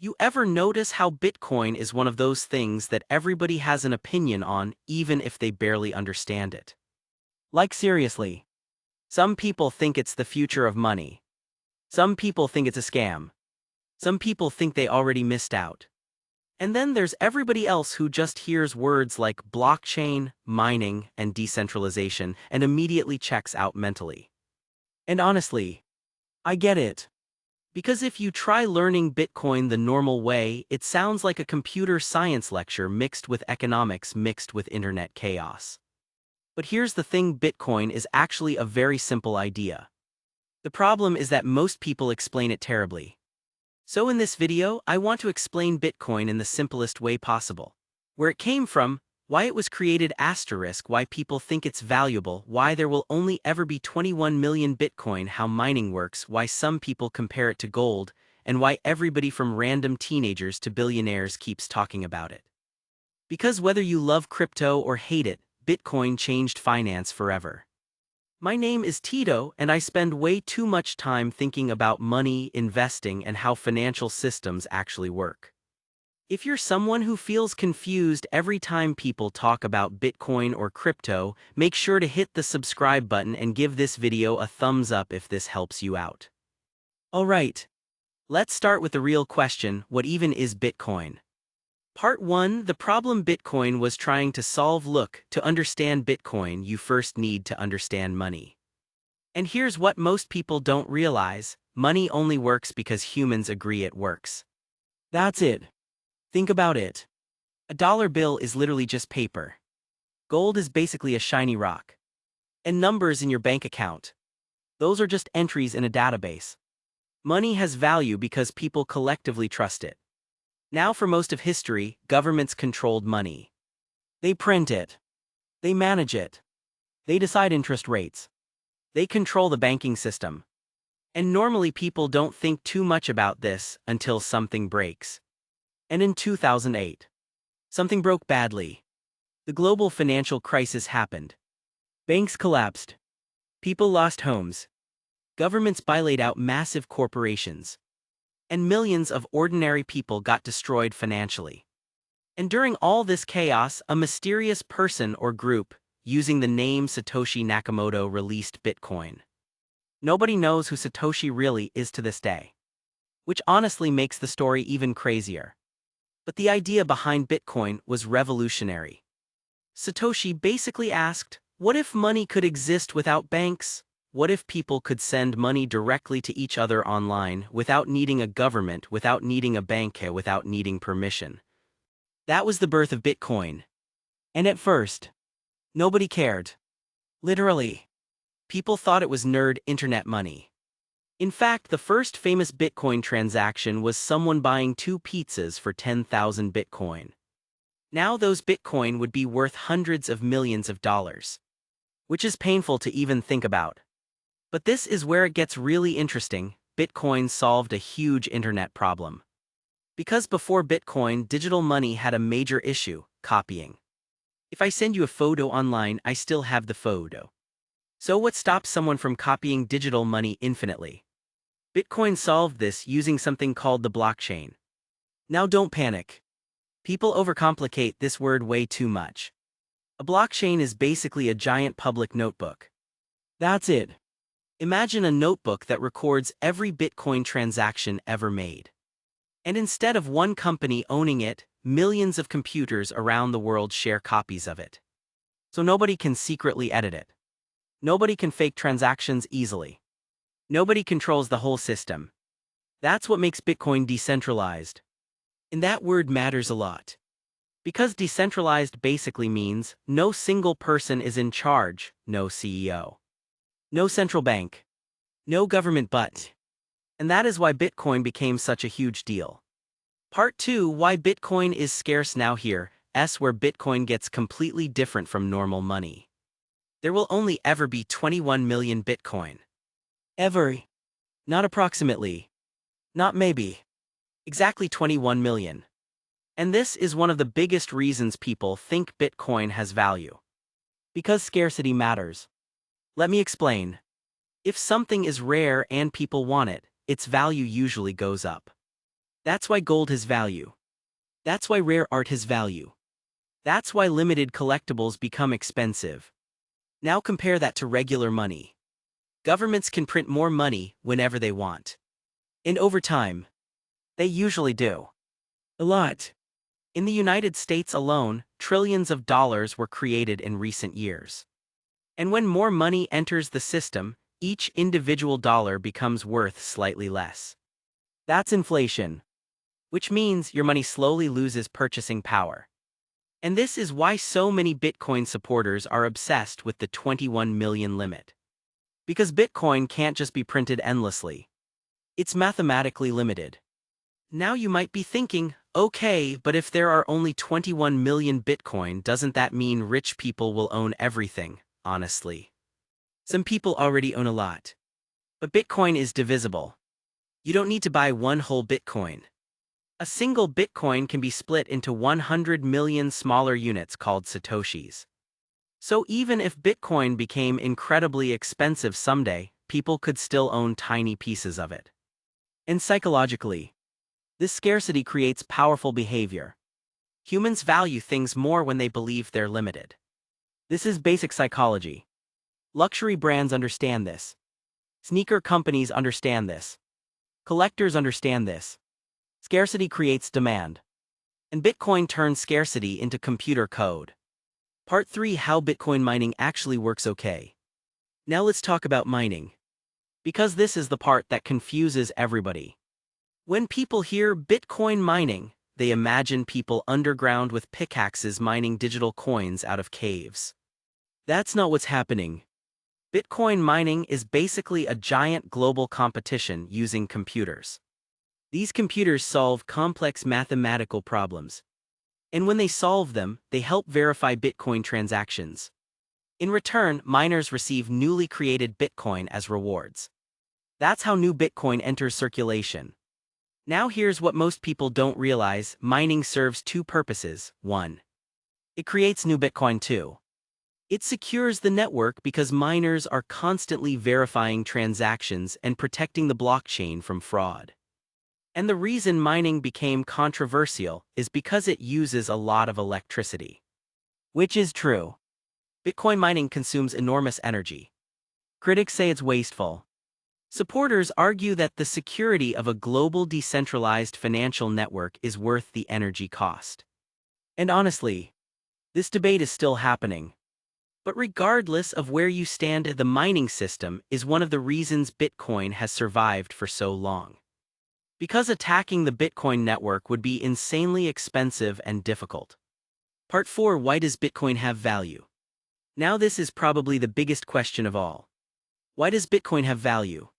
You ever notice how Bitcoin is one of those things that everybody has an opinion on, even if they barely understand it? Like seriously. Some people think it's the future of money. Some people think it's a scam. Some people think they already missed out. And then there's everybody else who just hears words like blockchain, mining, and decentralization and immediately checks out mentally. And honestly, I get it. Because if you try learning Bitcoin the normal way, it sounds like a computer science lecture mixed with economics mixed with internet chaos. But here's the thing: Bitcoin is actually a very simple idea. The problem is that most people explain it terribly. So in this video, I want to explain Bitcoin in the simplest way possible. Where it came from, why it was created, why people think it's valuable, why there will only ever be 21 million Bitcoin, how mining works, why some people compare it to gold, and why everybody from random teenagers to billionaires keeps talking about it. Because whether you love crypto or hate it, Bitcoin changed finance forever. My name is Tito, and I spend way too much time thinking about money, investing, and how financial systems actually work. If you're someone who feels confused every time people talk about Bitcoin or crypto, make sure to hit the subscribe button and give this video a thumbs up if this helps you out. Alright, let's start with the real question: what even is Bitcoin? Part 1: the problem Bitcoin was trying to solve. Look, to understand Bitcoin, you first need to understand money. And here's what most people don't realize: money only works because humans agree it works. That's it. Think about it. A dollar bill is literally just paper. Gold is basically a shiny rock. And numbers in your bank account, those are just entries in a database. Money has value because people collectively trust it. Now, for most of history, governments controlled money. They print it. They manage it. They decide interest rates. They control the banking system. And normally people don't think too much about this until something breaks. And in 2008, something broke badly. The global financial crisis happened. Banks collapsed. People lost homes. Governments bailout out massive corporations. And millions of ordinary people got destroyed financially. And during all this chaos, a mysterious person or group, using the name Satoshi Nakamoto, released Bitcoin. Nobody knows who Satoshi really is to this day. Which honestly makes the story even crazier. But the idea behind Bitcoin was revolutionary. Satoshi basically asked, what if money could exist without banks? What if people could send money directly to each other online, without needing a government, without needing a bank, without needing permission? That was the birth of Bitcoin. And at first, nobody cared. Literally. People thought it was nerd internet money. In fact, the first famous Bitcoin transaction was someone buying 2 pizzas for 10,000 Bitcoin. Now those Bitcoin would be worth hundreds of millions of dollars. Which is painful to even think about. But this is where it gets really interesting. Bitcoin solved a huge internet problem. Because before Bitcoin, digital money had a major issue: copying. If I send you a photo online, I still have the photo. So what stops someone from copying digital money infinitely? Bitcoin solved this using something called the blockchain. Now don't panic. People overcomplicate this word way too much. A blockchain is basically a giant public notebook. That's it. Imagine a notebook that records every Bitcoin transaction ever made. And instead of one company owning it, millions of computers around the world share copies of it. So nobody can secretly edit it. Nobody can fake transactions easily. Nobody controls the whole system. That's what makes Bitcoin decentralized. And that word matters a lot. Because decentralized basically means no single person is in charge, no CEO. No central bank. No government but. And that is why Bitcoin became such a huge deal. Part 2: why Bitcoin is scarce. Now here's where Bitcoin gets completely different from normal money. There will only ever be 21 million Bitcoin. Ever. Not approximately. Not maybe. Exactly 21 million. And this is one of the biggest reasons people think Bitcoin has value. Because scarcity matters. Let me explain. If something is rare and people want it, its value usually goes up. That's why gold has value. That's why rare art has value. That's why limited collectibles become expensive. Now compare that to regular money. Governments can print more money whenever they want. And over time, they usually do. A lot. In the United States alone, trillions of dollars were created in recent years. And when more money enters the system, each individual dollar becomes worth slightly less. That's inflation, which means your money slowly loses purchasing power. And this is why so many Bitcoin supporters are obsessed with the 21 million limit. Because Bitcoin can't just be printed endlessly. It's mathematically limited. Now you might be thinking, okay, but if there are only 21 million Bitcoin, doesn't that mean rich people will own everything? Honestly, some people already own a lot. But Bitcoin is divisible. You don't need to buy one whole Bitcoin. A single Bitcoin can be split into 100 million smaller units called Satoshis. So even if Bitcoin became incredibly expensive someday, people could still own tiny pieces of it. And psychologically, this scarcity creates powerful behavior. Humans value things more when they believe they're limited. This is basic psychology. Luxury brands understand this. Sneaker companies understand this. Collectors understand this. Scarcity creates demand. And Bitcoin turns scarcity into computer code. Part 3: How Bitcoin mining actually works. Okay. Now let's talk about mining. Because this is the part that confuses everybody. When people hear Bitcoin mining, they imagine people underground with pickaxes mining digital coins out of caves. That's not what's happening. Bitcoin mining is basically a giant global competition using computers. These computers solve complex mathematical problems. And when they solve them, they help verify Bitcoin transactions. In return, miners receive newly created Bitcoin as rewards. That's how new Bitcoin enters circulation. Now here's what most people don't realize: mining serves two purposes. 1. It creates new Bitcoin. 2. It secures the network because miners are constantly verifying transactions and protecting the blockchain from fraud. And the reason mining became controversial is because it uses a lot of electricity. Which is true. Bitcoin mining consumes enormous energy. Critics say it's wasteful. Supporters argue that the security of a global decentralized financial network is worth the energy cost. And honestly, this debate is still happening. But regardless of where you stand, the mining system is one of the reasons Bitcoin has survived for so long. Because attacking the Bitcoin network would be insanely expensive and difficult. Part 4: Why does Bitcoin have value? Now this is probably the biggest question of all. Why does Bitcoin have value?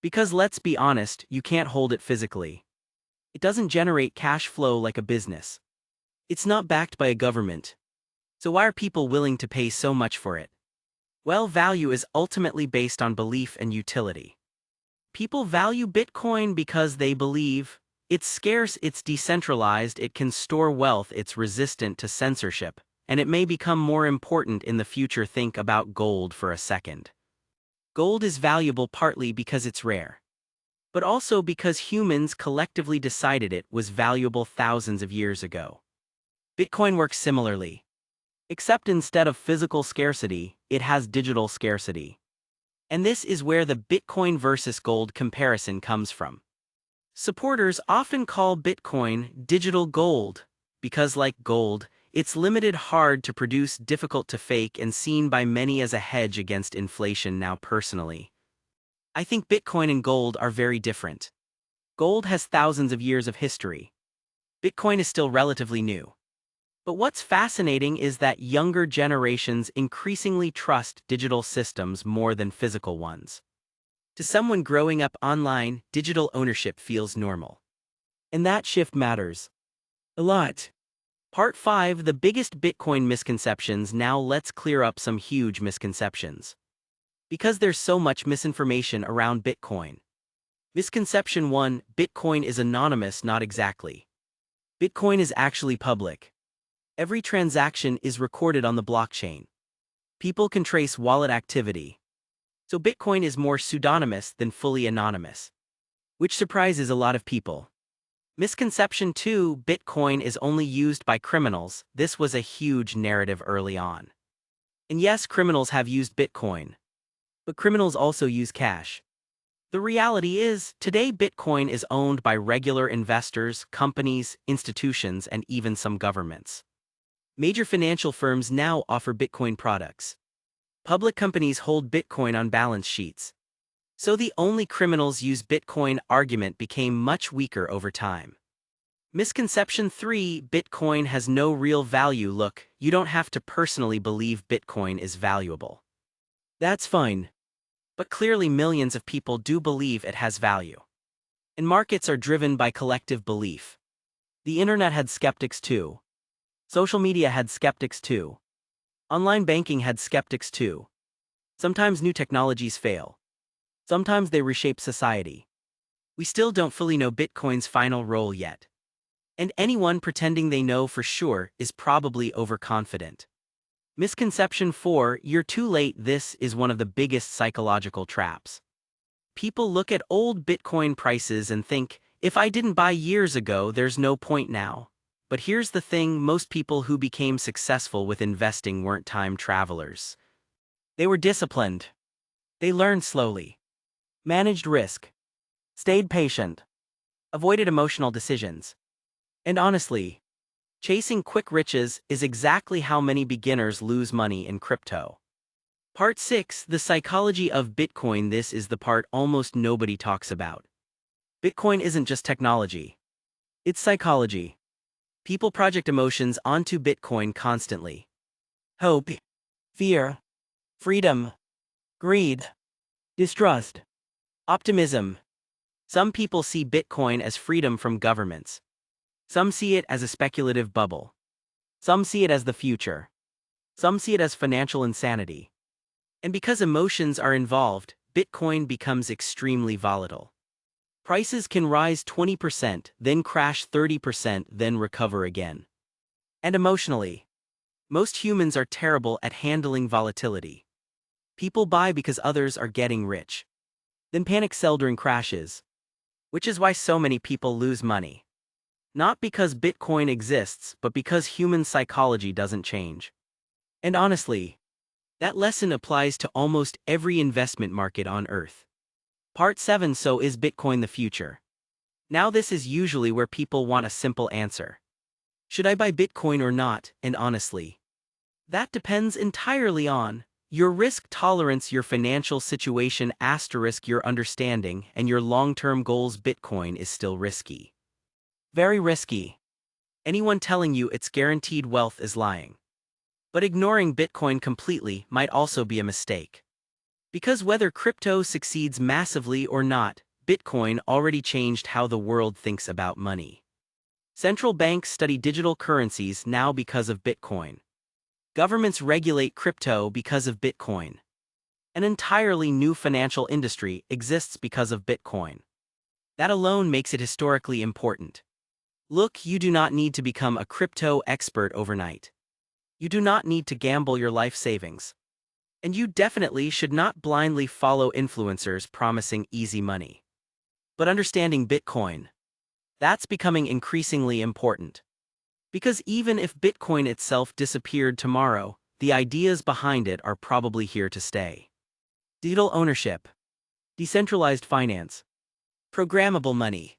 Because let's be honest, you can't hold it physically. It doesn't generate cash flow like a business. It's not backed by a government. So why are people willing to pay so much for it? Well, value is ultimately based on belief and utility. People value Bitcoin because they believe it's scarce, it's decentralized, it can store wealth, it's resistant to censorship, and it may become more important in the future. Think about gold for a second. Gold is valuable partly because it's rare, but also because humans collectively decided it was valuable thousands of years ago. Bitcoin works similarly. Except instead of physical scarcity, it has digital scarcity. And this is where the Bitcoin versus gold comparison comes from. Supporters often call Bitcoin digital gold because, like gold, it's limited, hard to produce, difficult to fake, and seen by many as a hedge against inflation. Now, personally, I think Bitcoin and gold are very different. Gold has thousands of years of history. Bitcoin is still relatively new. But what's fascinating is that younger generations increasingly trust digital systems more than physical ones. To someone growing up online, digital ownership feels normal. And that shift matters a lot. Part 5: The biggest Bitcoin misconceptions. Now let's clear up some huge misconceptions. Because there's so much misinformation around Bitcoin. Misconception 1: Bitcoin is anonymous. Not exactly. Bitcoin is actually public. Every transaction is recorded on the blockchain. People can trace wallet activity. So Bitcoin is more pseudonymous than fully anonymous. Which surprises a lot of people. Misconception 2: Bitcoin is only used by criminals. This was a huge narrative early on. And yes, criminals have used Bitcoin. But criminals also use cash. The reality is, today Bitcoin is owned by regular investors, companies, institutions, and even some governments. Major financial firms now offer Bitcoin products. Public companies hold Bitcoin on balance sheets. So the only criminals use Bitcoin argument became much weaker over time. Misconception 3: Bitcoin has no real value. Look, you don't have to personally believe Bitcoin is valuable. That's fine. But clearly millions of people do believe it has value. And markets are driven by collective belief. The internet had skeptics too. Social media had skeptics too. Online banking had skeptics too. Sometimes new technologies fail. Sometimes they reshape society. We still don't fully know Bitcoin's final role yet. And anyone pretending they know for sure is probably overconfident. Misconception 4: You're too late. This is one of the biggest psychological traps. People look at old Bitcoin prices and think, if I didn't buy years ago, there's no point now. But here's the thing: most people who became successful with investing weren't time travelers. They were disciplined. They learned slowly, managed risk, stayed patient, avoided emotional decisions. And honestly, chasing quick riches is exactly how many beginners lose money in crypto. Part 6: The psychology of Bitcoin. This is the part almost nobody talks about. Bitcoin isn't just technology. It's psychology. People project emotions onto Bitcoin constantly. Hope, fear, freedom, greed, distrust, optimism. Some people see Bitcoin as freedom from governments. Some see it as a speculative bubble. Some see it as the future. Some see it as financial insanity. And because emotions are involved, Bitcoin becomes extremely volatile. Prices can rise 20%, then crash 30%, then recover again. And emotionally, most humans are terrible at handling volatility. People buy because others are getting rich, then panic sell during crashes, which is why so many people lose money. Not because Bitcoin exists, but because human psychology doesn't change. And honestly, that lesson applies to almost every investment market on Earth. Part 7: So is Bitcoin the future? Now this is usually where people want a simple answer. Should I buy Bitcoin or not? And honestly, that depends entirely on your risk tolerance, your financial situation, asterisk your understanding, and your long-term goals. Bitcoin is still risky. Very risky. Anyone telling you it's guaranteed wealth is lying. But ignoring Bitcoin completely might also be a mistake. Because whether crypto succeeds massively or not, Bitcoin already changed how the world thinks about money. Central banks study digital currencies now because of Bitcoin. Governments regulate crypto because of Bitcoin. An entirely new financial industry exists because of Bitcoin. That alone makes it historically important. Look, you do not need to become a crypto expert overnight. You do not need to gamble your life savings. And you definitely should not blindly follow influencers promising easy money. But understanding Bitcoin, that's becoming increasingly important. Because even if Bitcoin itself disappeared tomorrow, the ideas behind it are probably here to stay. Digital ownership, decentralized finance, programmable money.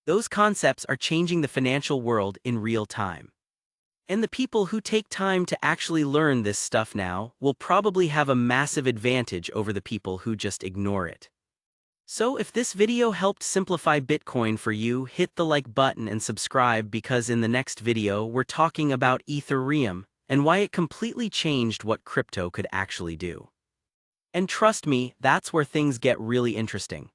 Those concepts are changing the financial world in real time. And the people who take time to actually learn this stuff now will probably have a massive advantage over the people who just ignore it. So if this video helped simplify Bitcoin for you, hit the like button and subscribe, because in the next video we're talking about Ethereum and why it completely changed what crypto could actually do. And trust me, that's where things get really interesting.